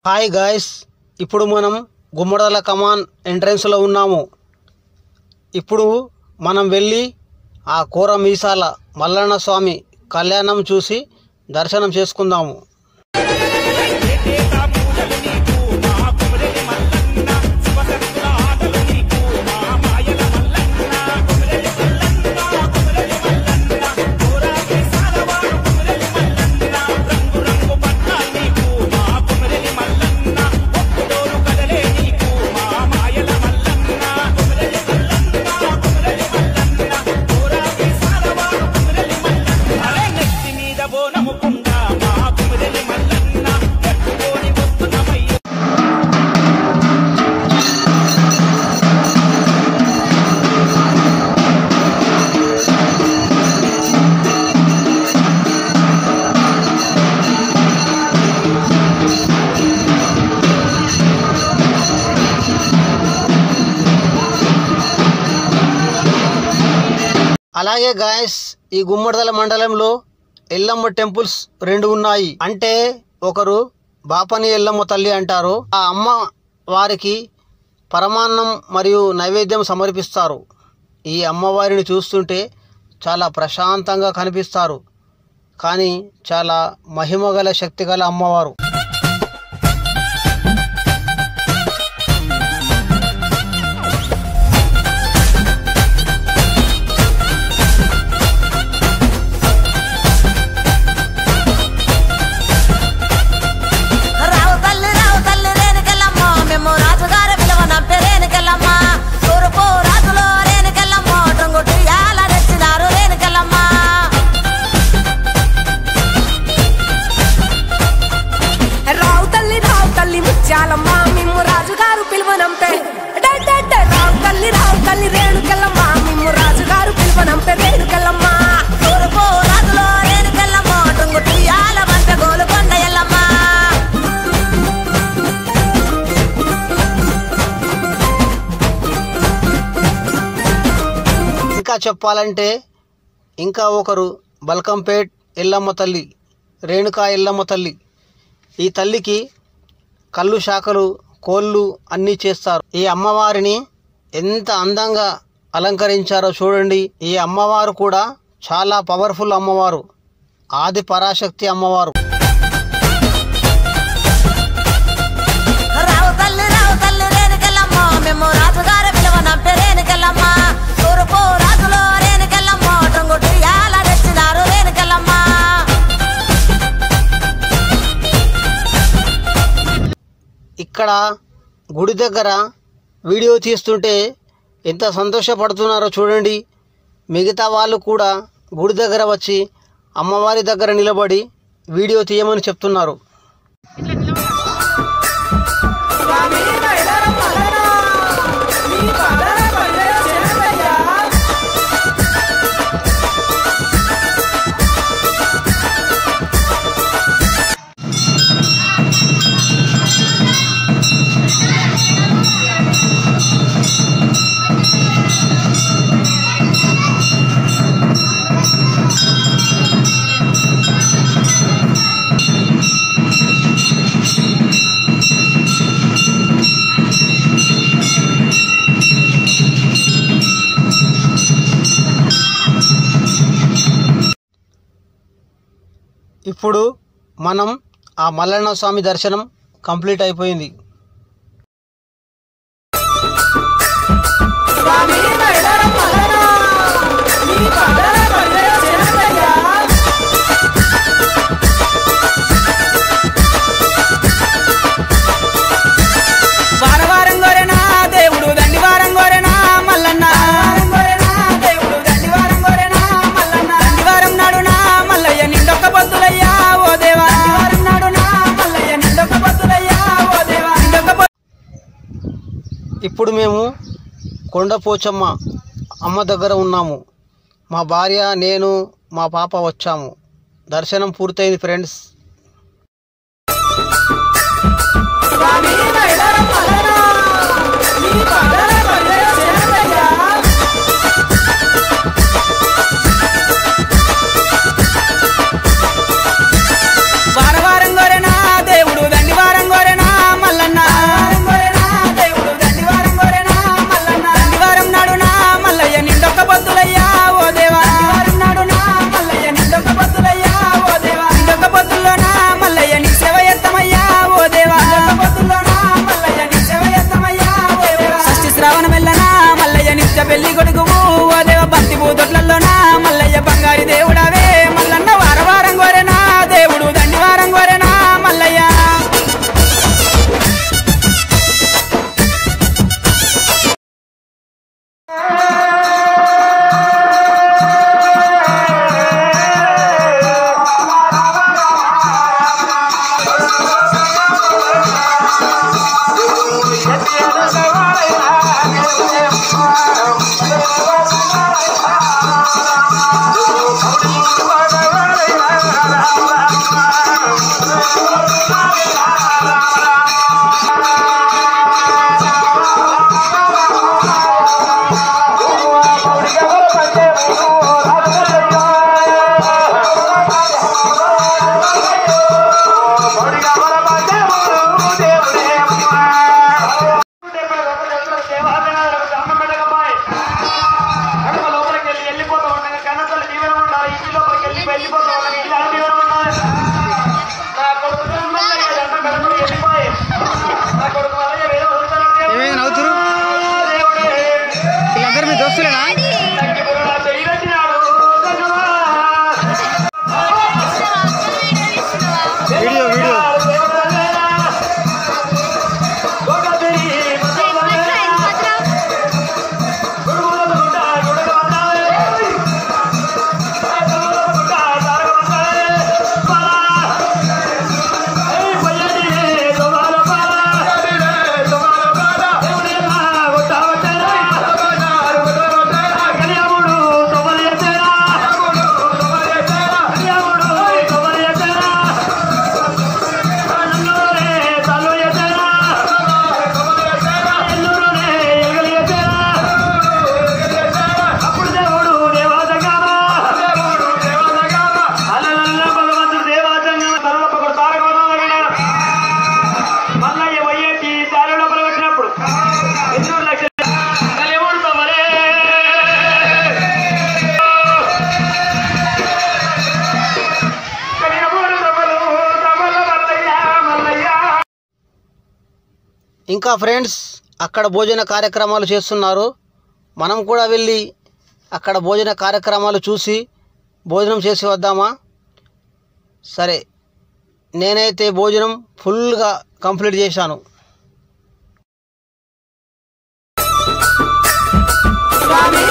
Hi guys, ఇప్పుడు మనం గుమ్మడదల కమాన్ ఎంట్రన్స్లో ఉన్నాము. ఇప్పుడు మనం వెళ్ళి ఆ కోర మీసాల మల్లన్న స్వామి కళ్యాణం చూసి దర్శనం చేసుకుందాము. అలాగే గాయస్, ఈ గుమ్మడదల మండలంలో ఎల్లమ్మ టెంపుల్స్ 2 ఉన్నాయి. అంటే ఒకరు బాపని ఎల్లమ్మ తల్లి అంటారు. ఆ అమ్మ వారికి పరమాన్నం మరియు నైవేద్యం సమర్పిస్తారు. ఈ అమ్మవారిని చూస్తుంటే చాలా ప్రశాంతంగా కనిపిస్తారు, కానీ చాలా మహిమగల శక్తిగల అమ్మవారు. ఇంకా చెప్పాలంటే ఇంకా ఒకరు బల్కంపేట్ ఎల్లమ్మ తల్లి, రేణుకా ఎల్లమ్మ తల్లి. ఈ తల్లికి కళ్ళు శాఖలు, కోళ్ళు అన్నీ చేస్తారు. ఈ అమ్మవారిని ఎంత అందంగా అలంకరించారో చూడండి. ఈ అమ్మవారు కూడా చాలా పవర్ఫుల్ అమ్మవారు, ఆది పరాశక్తి అమ్మవారు. ఇక్కడ గుడి దగ్గర వీడియో తీస్తుంటే ఎంత సంతోషపడుతున్నారో చూడండి. మిగతా వాళ్ళు కూడా గుడి దగ్గర వచ్చి అమ్మవారి దగ్గర నిలబడి వీడియో తీయమని చెప్తున్నారు. ఇప్పుడు మనం ఆ మల్లన్న స్వామి దర్శనం కంప్లీట్ అయిపోయింది. ఇప్పుడు మేము కొండపోచమ్మ అమ్మ దగ్గర ఉన్నాము. మా భార్య, నేను, మా పాప వచ్చాము. దర్శనం పూర్తయింది ఫ్రెండ్స్. వారం వారం గోరెనా దేవుడు దండి వారం గోరెనా ఇంకా ఫ్రెండ్స్ అక్కడ భోజన కార్యక్రమాలు చేస్తున్నారు. మనం కూడా వెళ్ళి అక్కడ భోజన కార్యక్రమాలు చూసి భోజనం చేసి వద్దామా? సరే, నేనైతే భోజనం ఫుల్గా కంప్లీట్ చేశాను. స్వామి